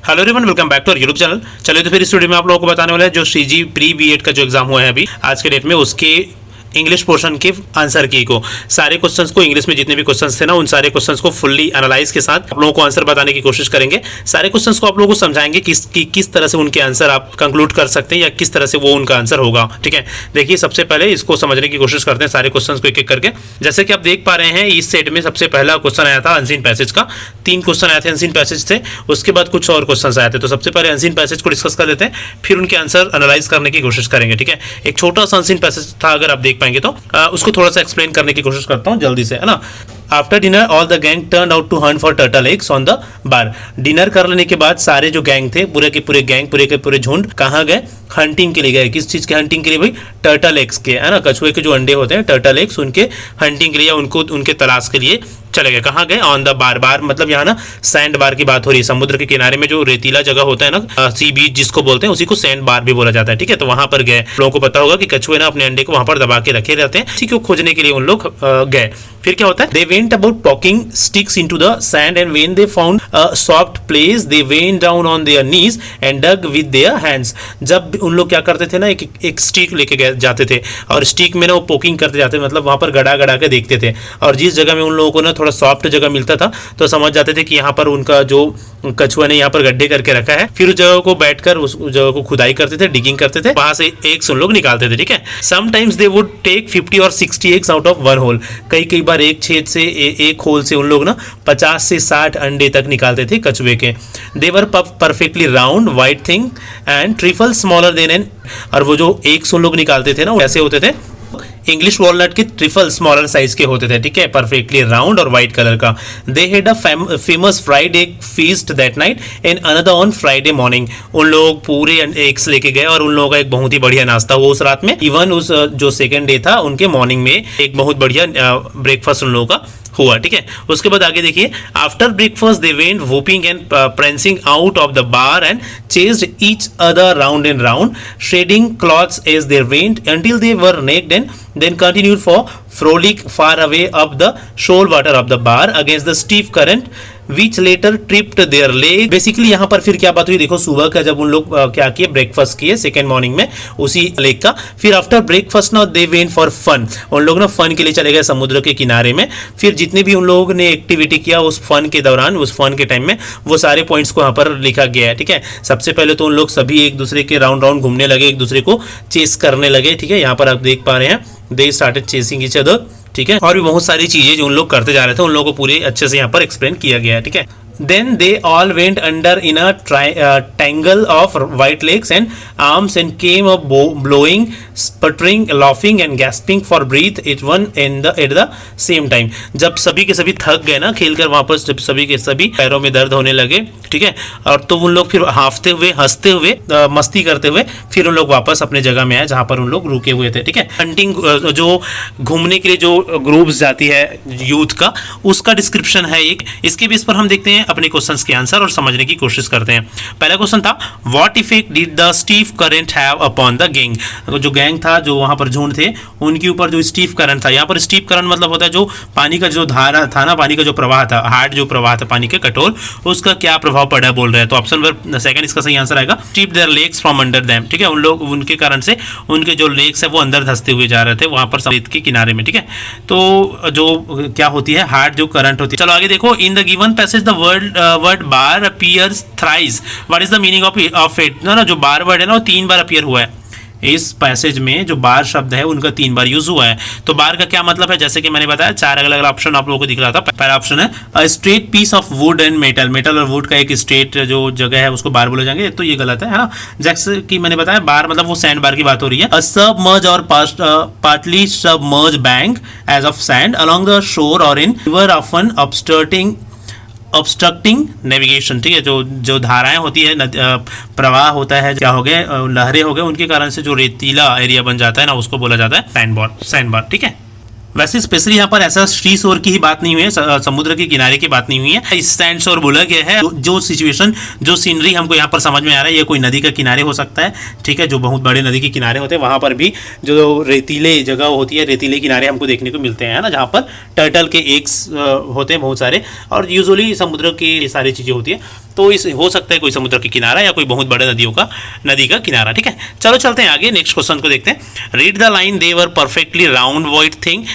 Hello everyone, welcome back to our YouTube channel. चलिए तो फिर इस वीडियो में आप लोगों को बताने वाला है जो सीजी प्री बीएड का जो एग्जाम हुआ है अभी आज के डेट में, उसके इंग्लिश पोर्शन के आंसर की को सारे क्वेश्चंस को, इंग्लिश में जितने भी क्वेश्चंस थे ना, उन सारे क्वेश्चंस को फुल्ली एनालाइज के साथ आप लोगों को आंसर बताने की कोशिश करेंगे। सारे क्वेश्चंस को आप लोगों को समझाएंगे किस तरह से उनके आंसर आप कंक्लूड कर सकते हैं या किस तरह से वो उनका आंसर होगा। ठीक है, देखिए सबसे पहले इसको समझने की कोशिश करते हैं सारे क्वेश्चंस को एक एक करके। जैसे कि आप देख पा रहे हैं इस सेट में सबसे पहला क्वेश्चन आया था अनसीन पैसेज का। 3 क्वेश्चन आए थे अनसीन पैसेज से, उसके बाद कुछ और क्वेश्चन आए थे। तो सबसे पहले अनसीन पैसेज को डिस्कस कर लेते हैं, फिर उनके आंसर एनालाइज करने की कोशिश करेंगे। ठीक है, एक छोटा सा अनसीन पैसेज था, अगर आप देख पाएंगे तो उसको थोड़ा सा एक्सप्लेन करने की कोशिश करता हूँ जल्दी से, है ना। After dinner all the gang turn out to hunt for turtle eggs on the bar. Dinner कर लेने के बाद सारे जो गैंग थे, पूरे के पूरे गैंग, पूरे के पूरे झुंड कहाँ गए? हंटिंग के लिए गए। किस चीज के हंटिंग के लिए भाई? टर्टल एग्स के, है ना। कछुए के जो अंडे होते हैं टर्टल एग्स, उनके हंटिंग के लिए, उनको उनके तलाश के लिए चले गए। कहाँ गए? ऑन द बार। बार मतलब यहाँ ना सैंड बार की बात हो रही है। समुद्र के किनारे में जो रेतीला जगह होता है ना, सी बीच जिसको बोलते हैं, उसी को सैंड बार भी बोला जाता है। ठीक है, तो वहां पर गए। लोगों को पता होगा कि कछुए ना अपने अंडे को वहां पर दबा के रखे रहते हैं, इसी को खोजने के लिए उन लोग गए। फिर क्या होता है? They went about poking sticks into the sand and when they found a soft place they went down on their knees and dug with their hands. जब उन लोग क्या करते थे ना, एक स्टिक लेके जाते थे और स्टिक में ना वो पोकिंग करते जाते, मतलब वहां पर गड़ा गड़ा के देखते थे। और जिस जगह में उन लोगों को ना थोड़ा सॉफ्ट जगह मिलता था तो समझ जाते थे कि यहाँ पर उनका जो कछुआ ने यहाँ पर गड्ढे करके रखा है। फिर उस जगह को बैठकर उस जगह को खुदाई करते थे, डिगिंग करते थे, वहां से एग्स उन लोग निकालते थे। ठीक है, समटाइम्स दे वुड टेक 50 और 60 eggs out of one hole. कई बार एक छेद से, एक होल से उन लोग ना 50 से 60 अंडे तक निकालते थे कछुए के। They were perfectly round white thing and trifle smaller than an. और वो जो एग्स उन लोग निकालते थे ना, वो ऐसे होते थे इंग्लिश वॉलनट के ट्रिफल स्मॉलर साइज के होते थे। ठीक है, परफेक्टली राउंड और व्हाइट कलर का। They had a famous fried egg feast that night and another on Friday morning. उन लोग पूरे एग्स लेके गए और उन लोगों का एक बहुत ही बढ़िया नाश्ता हुआ उस रात में। इवन उस जो सेकंड डे था, उनके मॉर्निंग में एक बहुत बढ़िया ब्रेकफास्ट उन लोगों का हुआ। ठीक है, उसके बाद आगे देखिए, after breakfast they went whooping and prancing out of the bar and chased each other round and round, shredding cloths as they went until they were naked and then continued for frolic far away up the shoal water of the bar against the steep current which later tripped their leg. Basically यहाँ पर फिर क्या बात हुई देखो, सुबह का जब उन लोग क्या किए, ब्रेकफास्ट किए सेकेंड मॉर्निंग में उसी लेक का। फिर after breakfast now they went for fun. उन लोग ना फन के लिए चले गए समुद्र के किनारे में। फिर जितने भी उन लोगों ने एक्टिविटी किया उस फन के दौरान, उस फन के टाइम में, वो सारे पॉइंट्स को यहाँ पर लिखा गया है। ठीक है, सबसे पहले तो उन लोग सभी एक दूसरे के राउंड राउंड घूमने लगे, एक दूसरे को चेस करने लगे। ठीक है, यहाँ पर आप देख पा रहे हैं, they started chasing each other. ठीक है, और भी बहुत सारी चीजें जो उन लोग करते जा रहे थे, उन लोगों को पूरे अच्छे से यहाँ पर एक्सप्लेन किया गया है। ठीक है, then they all went under in a tangle of white legs and arms and came up blowing, sputtering, laughing and gasping for breath at the same time. जब सभी के सभी थक गए ना खेलकर, वापस जब सभी के सभी पैरों में दर्द होने लगे, ठीक है, और तो उन लोग फिर हाफते हुए, हंसते हुए, मस्ती करते हुए फिर उन लोग वापस अपने जगह में आए जहां पर उन लोग रुके हुए थे। ठीक है, हंटिंग जो घूमने के लिए जो ग्रुप्स जाती है यूथ का, उसका डिस्क्रिप्शन है एक। इसके बेस पर हम देखते हैं अपने क्वेश्चंस के आंसर और समझने की कोशिश करते हैं। पहला क्वेश्चन था, what effect did the stiff current have upon the gang. जो गैंग था, जो वहां पर झुंड थे, उनके ऊपर जो स्टीफ करंट था, यहाँ पर स्टीफ करंट मतलब होता है जो पानी का जो धारा था ना, पानी का जो प्रवाह था, हार्ड जो प्रवाह था पानी के, कठोर, उसका क्या प्रभाव पड़ा बोल रहे हैं। तो ऑप्शन नंबर सेकंड इसका सही आंसर आएगा, steep there legs from under them. ठीक है, उन लोग, उनके कारण से उनके जो लेग्स है वो अंदर धंसते हुए जा रहे थे वहां पर समुद्र के किनारे में। ठीक है, तो जो क्या होती है, हार्ड जो करंट होती है। चलो आगे देखो, in the given passage the word bar appears thrice, what is the meaning of it. ना जो बार वर्ड है ना, वो 3 बार अपीयर हुआ है इस पैसेज में। जो बार शब्द है उनका 3 बार यूज हुआ है। तो बार का क्या मतलब है, जैसे कि मैंने बताया 4 अलग अलग ऑप्शन आप लोगों को दिख रहा था। पहला ऑप्शन है a straight piece of wood and metal. Metal और वुड का एक स्ट्रेट जो जगह है उसको बार बोले जाएंगे, तो ये गलत है ना। जैसे कि मैंने बताया, बार मतलब वो सैंड बार की बात हो रही है। A submerged or partly submerged bank edge of sand along the shore or in river often obstructing navigation. ठीक है, जो धाराएं होती है, प्रवाह होता है, क्या हो गए, लहरें हो गए, उनके कारण से जो रेतीला एरिया बन जाता है ना, उसको बोला जाता है सैंड बार। ठीक है, वैसे स्पेशली यहाँ पर ऐसा सी शोर की ही बात नहीं हुई है, समुद्र के किनारे की बात नहीं हुई है। इस सैंड शोर बोला गया है जो सिचुएशन, जो सीनरी हमको यहाँ पर समझ में आ रहा है, ये कोई नदी का किनारे हो सकता है। ठीक है, जो बहुत बड़े नदी के किनारे होते हैं वहाँ पर भी जो रेतीले जगह होती है, रेतीले किनारे हमको देखने को मिलते हैं ना, जहाँ पर टर्टल के एग्स होते हैं बहुत सारे, और यूजुअली समुद्र की सारी चीज़ें होती है। तो इस हो सकता है कोई समुद्र के किनारा या कोई बहुत बड़े नदी का किनारा। ठीक है, चलो चलते हैं आगे, नेक्स्ट क्वेश्चन को देखते हैं। Read the line they were perfectly round white thing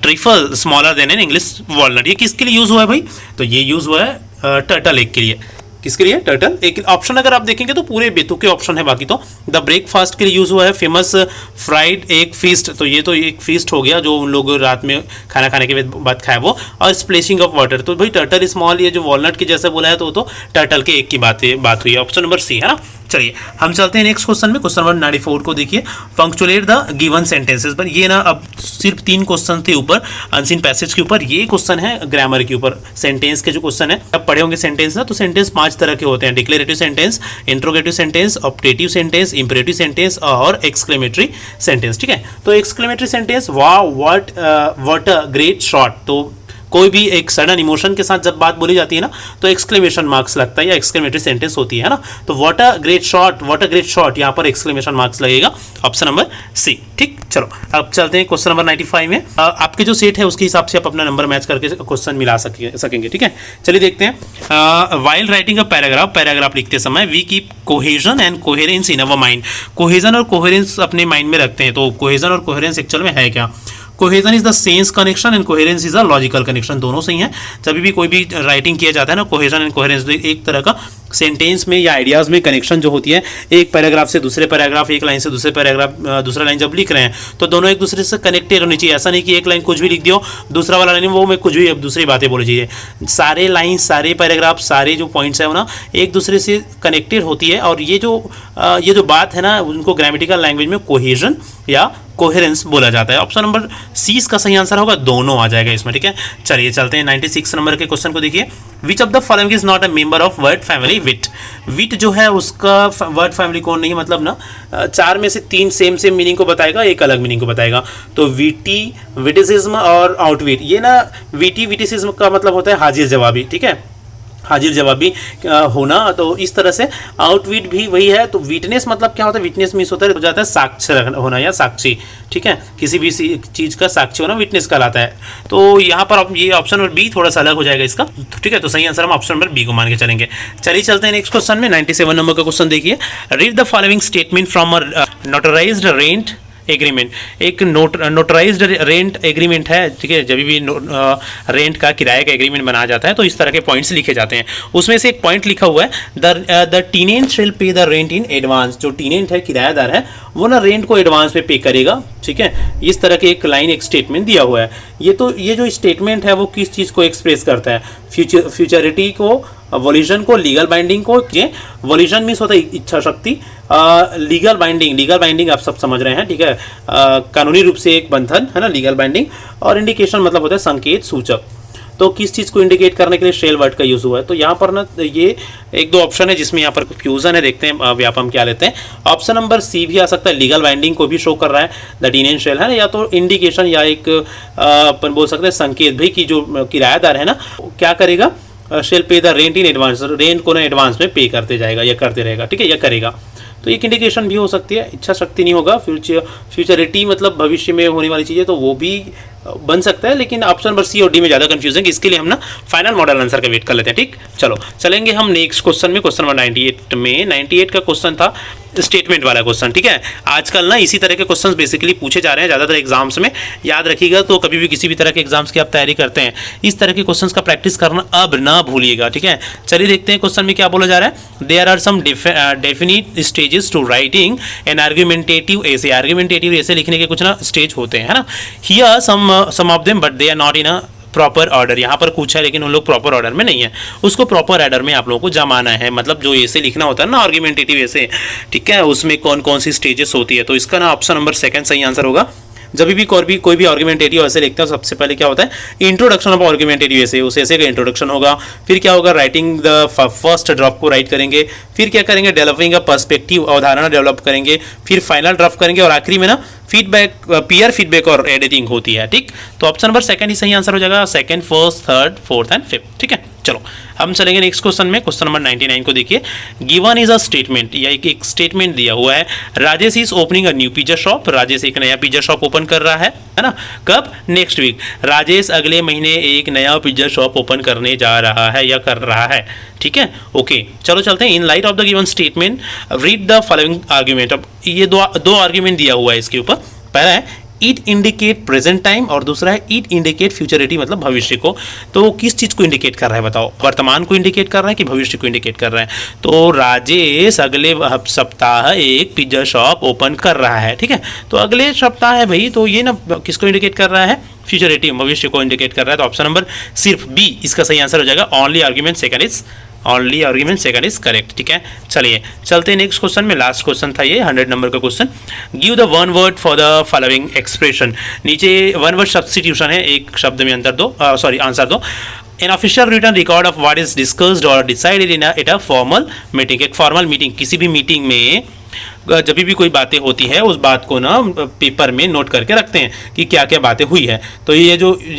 trifle smaller than an English walnut. ये किसके लिए यूज हुआ है भाई? तो ये यूज हुआ है टर्टल एग के लिए। किसके लिए? टर्टल। एक ऑप्शन अगर आप देखेंगे तो पूरे बेतुके ऑप्शन है, बाकी तो द ब्रेकफास्ट के लिए यूज हुआ है फेमस फ्राइड एग फीस्ट, तो ये तो एक फीस्ट हो गया जो उन लोग रात में खाना खाने के बाद खाए वो, और स्प्लेशिंग ऑफ वाटर, तो भाई टर्टल स्मॉल, ये जो वॉलनट के जैसे बोला है तो वो तो टर्टल के एग की बात हुई है। ऑप्शन नंबर सी है ना। चलिए हम चलते हैं नेक्स्ट क्वेश्चन में, क्वेश्चन नंबर 94 को देखिए। पंक्चुएट द गिवन सेंटेंसेस पर, ये ना अब सिर्फ 3 क्वेश्चन थे ऊपर अनसीन पैसेज के ऊपर, ये क्वेश्चन है ग्रामर के ऊपर, सेंटेंस के जो क्वेश्चन है अब पढ़े होंगे सेंटेंस ना, तो सेंटेंस 5 तरह के होते हैं, declarative sentence, interrogative sentence, optative sentence, imperative sentence और एक्सक्लेमेटरी सेंटेंस। ठीक है, तो exclamatory sentence, wow what a great shot, तो कोई भी एक सडन इमोशन के साथ जब बात बोली जाती है ना तो एक्सक्लेमेशन मार्क्स लगता है या एक्सक्लेमेटरी सेंटेंस होती है ना, तो व्हाट अ ग्रेट शॉट, यहाँ पर एक्सक्लेमेशन मार्क्स लगेगा, ऑप्शन नंबर सी। ठीक, चलो अब चलते हैं क्वेश्चन नंबर 95 में। आपके जो सेट है उसके हिसाब से आप अपना नंबर मैच करके क्वेश्चन मिला सकेंगे। ठीक है, चलिए देखते हैं। वाइल राइटिंग अ पैराग्राफ लिखते समय we keep cohesion and coherence in our mind, cohesion और कोहेरेंस अपने माइंड में रखते हैं, तो कोहेजन और कोहेरेंस एक्चुअल में है क्या? Cohesion is the sense connection and coherence is the logical connection, दोनों सही हैं। जब भी कोई भी राइटिंग किया जाता है ना, कोहेजन एंड कोहेरेंस, तो एक तरह का सेंटेंस में या आइडियाज में कनेक्शन जो होती है, एक पैराग्राफ से दूसरे पैराग्राफ, एक लाइन से दूसरे पैराग्राफ, दूसरा लाइन जब लिख रहे हैं तो दोनों एक दूसरे से कनेक्टेड होनी चाहिए। ऐसा नहीं कि एक लाइन कुछ भी लिख दियो, दूसरा वाला लाइन वो में कुछ भी दूसरी बातें बोली चाहिए। सारे लाइन, सारे पैराग्राफ, सारे जो पॉइंट्स है वो ना एक दूसरे से कनेक्टेड होती है, और ये जो बात है ना उनको ग्रामेटिकल लैंग्वेज में कोहेजन या कोहेरेंस बोला जाता है। ऑप्शन नंबर सी इसका सही आंसर होगा, दोनों आ जाएगा इसमें। ठीक है, चलिए चलते हैं 96 नंबर के क्वेश्चन को देखिए। Which of the following is not a member of word family wit, wit जो है उसका वर्ड फैमिली कौन नहीं है, मतलब ना 4 में से 3 सेम मीनिंग को बताएगा, एक अलग मीनिंग को बताएगा, तो वीटी, विटिसिज्म और आउटविट, ये ना विटिसिज्म का मतलब होता है हाजिर जवाबी। ठीक है, हाजिर जवाबी होना, तो इस तरह से आउटविट भी वही है। तो विटनेस मतलब क्या होता है? विटनेस मीन्स होता है, हो जाता है साक्ष्य होना या साक्षी। ठीक है, किसी भी चीज़ का साक्षी होना विटनेस कहलाता है। तो यहाँ पर ये ऑप्शन नंबर बी थोड़ा सा अलग हो जाएगा इसका। ठीक है, तो सही आंसर हम ऑप्शन नंबर बी को मान के चलेंगे। चलिए चलते हैं नेक्स्ट क्वेश्चन में, 97 नंबर का क्वेश्चन देखिए। Read the following statement from a notarised rent agreement, एक नोटराइज्ड रेंट एग्रीमेंट है। ठीक है, जब भी रेंट का किराए का एग्रीमेंट बनाया जाता है तो इस तरह के पॉइंट्स लिखे जाते हैं। उसमें से एक पॉइंट लिखा हुआ है, द टीनेंट शेल पे द रेंट इन एडवांस, जो टीनेंट है, किराएदार है, वो ना रेंट को एडवांस में पे करेगा। ठीक है, इस तरह के एक लाइन, एक स्टेटमेंट दिया हुआ है। ये जो स्टेटमेंट है वो किस चीज़ को एक्सप्रेस करता है? फ्यूचरिटी को, वोल्यूशन को, लीगल बाइंडिंग को। ये वोल्यूशन मीन्स होता है इच्छा शक्ति, लीगल बाइंडिंग आप सब समझ रहे हैं। ठीक है, कानूनी रूप से एक बंधन है ना, लीगल बाइंडिंग, और इंडिकेशन मतलब होता है संकेत, सूचक। तो किस चीज़ को इंडिकेट करने के लिए शेल वर्ड का यूज़ हुआ है? तो यहाँ पर ना ये 1-2 ऑप्शन है जिसमें यहाँ पर फ्यूजन है, देखते हैं व्यापम क्या लेते हैं। ऑप्शन नंबर सी भी आ सकता है, लीगल बाइंडिंग को भी शो कर रहा है, द टीनेंट शेल है ना, या तो इंडिकेशन या एक अपन बोल सकते हैं संकेत भी कि जो किराएदार है ना क्या करेगा, शेल पे the rent in advance, rent को ना एडवांस में पे करते जाएगा या करते रहेगा। ठीक है, या करेगा, तो एक इंडिकेशन भी हो सकती है। इच्छा शक्ति नहीं होगा, फ्यूचरिटी मतलब भविष्य में होने वाली चीज़ें, तो वो भी बन सकता है, लेकिन ऑप्शन नंबर सी और डी में ज़्यादा कंफ्यूजिंग, इसके लिए हम ना फाइनल मॉडल आंसर का वेट कर लेते हैं। ठीक, चलो चलेंगे हम नेक्स्ट क्वेश्चन में, क्वेश्चन नंबर 98 में। 98 का क्वेश्चन था स्टेटमेंट वाला क्वेश्चन। ठीक है, आजकल ना इसी तरह के क्वेश्चंस बेसिकली पूछे जा रहे हैं ज़्यादातर एग्जाम्स में, याद रखिएगा। तो कभी भी किसी भी तरह के एग्जाम्स की आप तैयारी करते हैं, इस तरह के क्वेश्चंस का प्रैक्टिस करना अब ना भूलिएगा। ठीक है, चलिए देखते हैं क्वेश्चन में क्या बोला जा रहा है। There are some definite stages to writing an argumentative essay, argumentative essay लिखने के कुछ ना स्टेज होते हैं, है ना। Here some of them but they are not in a proper order, यहाँ पर कुछ है लेकिन उन लोग प्रॉपर ऑर्डर में नहीं है, उसको प्रॉपर ऑर्डर में आप लोगों को जमाना है। मतलब जो ऐसे लिखना होता है ना आर्ग्यूमेंटेटिव ऐसे, ठीक है, उसमें कौन कौन सी स्टेजेस होती है, तो इसका ना ऑप्शन नंबर 2 सही आंसर होगा। जब भी कोई भी आर्ग्यूमेंटेटिव ऐसे लिखते हैं सबसे पहले क्या होता है, इंट्रोडक्शन ऑफ आर्ग्यूमेंटेटिव ऐसे, उस ऐसे का इंट्रोडक्शन होगा। फिर क्या होगा, राइटिंग द फर्स्ट ड्राफ्ट को राइट करेंगे। फिर क्या करेंगे, डेवलपिंग अ पर्सपेक्टिव, अवधारणा डेवलप करेंगे। फिर फाइनल ड्राफ्ट करेंगे और आखिरी में ना फीडबैक, पीयर फीडबैक और एडिटिंग होती है। ठीक, तो ऑप्शन नंबर 2 ही सही आंसर हो जाएगा, 2nd, 1st, 3rd, 4th and 5th। ठीक है, चलो हम चलेंगे नेक्स्ट क्वेश्चन में। क्वेश्चन नंबर 99 को देखिए। गिवन इज अ स्टेटमेंट, या एक स्टेटमेंट दिया हुआ है, Rajesh is opening a new pizza shop. Rajesh एक नया पिज्जा शॉप ओपन कर रहा है ना। कब? Next week. राजेश अगले महीने एक नया पिज्जा शॉप ओपन करने जा रहा है या कर रहा है। ठीक है, ओके। चलो चलते हैं। In light of the given statement read the following argument. अब ये दो आर्ग्यूमेंट दिया हुआ है इसके ऊपर। पहला है इट इंडिकेट प्रेजेंट टाइम और दूसरा है इट इंडिकेट फ्यूचरिटी, मतलब भविष्य को। तो किस चीज़ को इंडिकेट कर रहा है बताओ? वर्तमान को इंडिकेट कर रहा है कि भविष्य को इंडिकेट कर रहा है? तो राजेश अगले सप्ताह एक पिज्जा शॉप ओपन कर रहा है। ठीक है, तो अगले सप्ताह है भाई, तो ये ना किसको इंडिकेट कर रहा है? फ्यूचरिटी, भविष्य को इंडिकेट कर रहा है। तो ऑप्शन नंबर सिर्फ बी इसका सही आंसर हो जाएगा। Only argument second is correct. ठीक है, चलिए चलते हैं नेक्स्ट क्वेश्चन में। लास्ट क्वेश्चन था ये, 100 नंबर का question. Give the one word for the following expression. नीचे वन वर्ड सब्स्टिट्यूशन है, एक शब्द में आंसर दो। An official written record of what is discussed और decided in a formal meeting. एक फॉर्मल मीटिंग, किसी भी मीटिंग में जब भी कोई बातें होती है उस बात को ना पेपर में नोट करके रखते हैं कि क्या क्या बातें हुई है। तो ये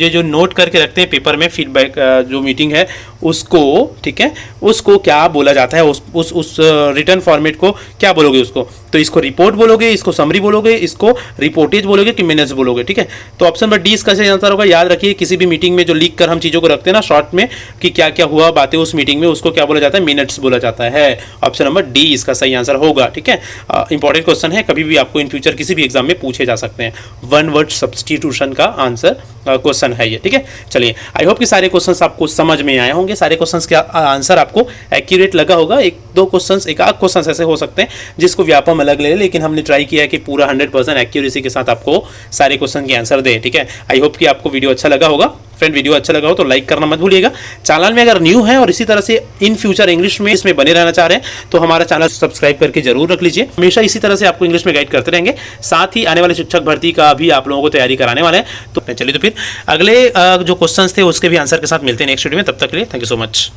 जो नोट करके रखते हैं पेपर में, फीडबैक जो मीटिंग है उसको, ठीक है, उसको क्या बोला जाता है? उस रिटर्न फॉर्मेट को क्या बोलोगे उसको? तो इसको रिपोर्ट बोलोगे, इसको समरी बोलोगे, इसको रिपोर्टेज बोलोगे कि मिनट्स बोलोगे? ठीक है, तो ऑप्शन नंबर डी इसका सही आंसर होगा। याद रखिए, किसी भी मीटिंग में जो लिख कर हम चीज़ों को रखते हैं ना शॉर्ट में कि क्या क्या हुआ बातें उस मीटिंग में, उसको क्या बोला जाता है? मिनट्स बोला जाता है। ऑप्शन नंबर डी इसका सही आंसर होगा। ठीक है, इंपॉर्टेंट क्वेश्चन है, कभी भी आपको इन फ्यूचर किसी भी एग्जाम में पूछे जा सकते हैं। वन वर्ड सब्स्टिट्यूशन का आंसर क्वेश्चन है ये। ठीक है, चलिए आई होप कि सारे क्वेश्चंस आपको समझ में आए होंगे, सारे क्वेश्चंस का आंसर आपको एक्यूरेट लगा होगा। एक आध क्वेश्चंस ऐसे हो सकते हैं जिसको व्यापम अलग ले, लेकिन हमने ट्राई किया है कि पूरा 100% एक्यूरेसी के साथ आपको सारे क्वेश्चन के आंसर दे। ठीक है, आई होप कि आपको वीडियो अच्छा लगा होगा। फ्रेंड, वीडियो अच्छा लगा हो तो लाइक करना मत भूलिएगा। चैनल में अगर न्यू है और इसी तरह से इन फ्यूचर इंग्लिश में इसमें बने रहना चाह रहे हैं तो हमारा चैनल सब्सक्राइब करके जरूर रख लीजिए। हमेशा इसी तरह से आपको इंग्लिश में गाइड करते रहेंगे। साथ ही आने वाले शिक्षक भर्ती का भी आप लोगों को तैयारी कराने वाले हैं। तो चलिए, तो फिर अगले जो क्वेश्चंस थे उसके भी आंसर के साथ मिलते हैं नेक्स्ट वीडियो में। तब तक के लिए थैंक यू सो मच।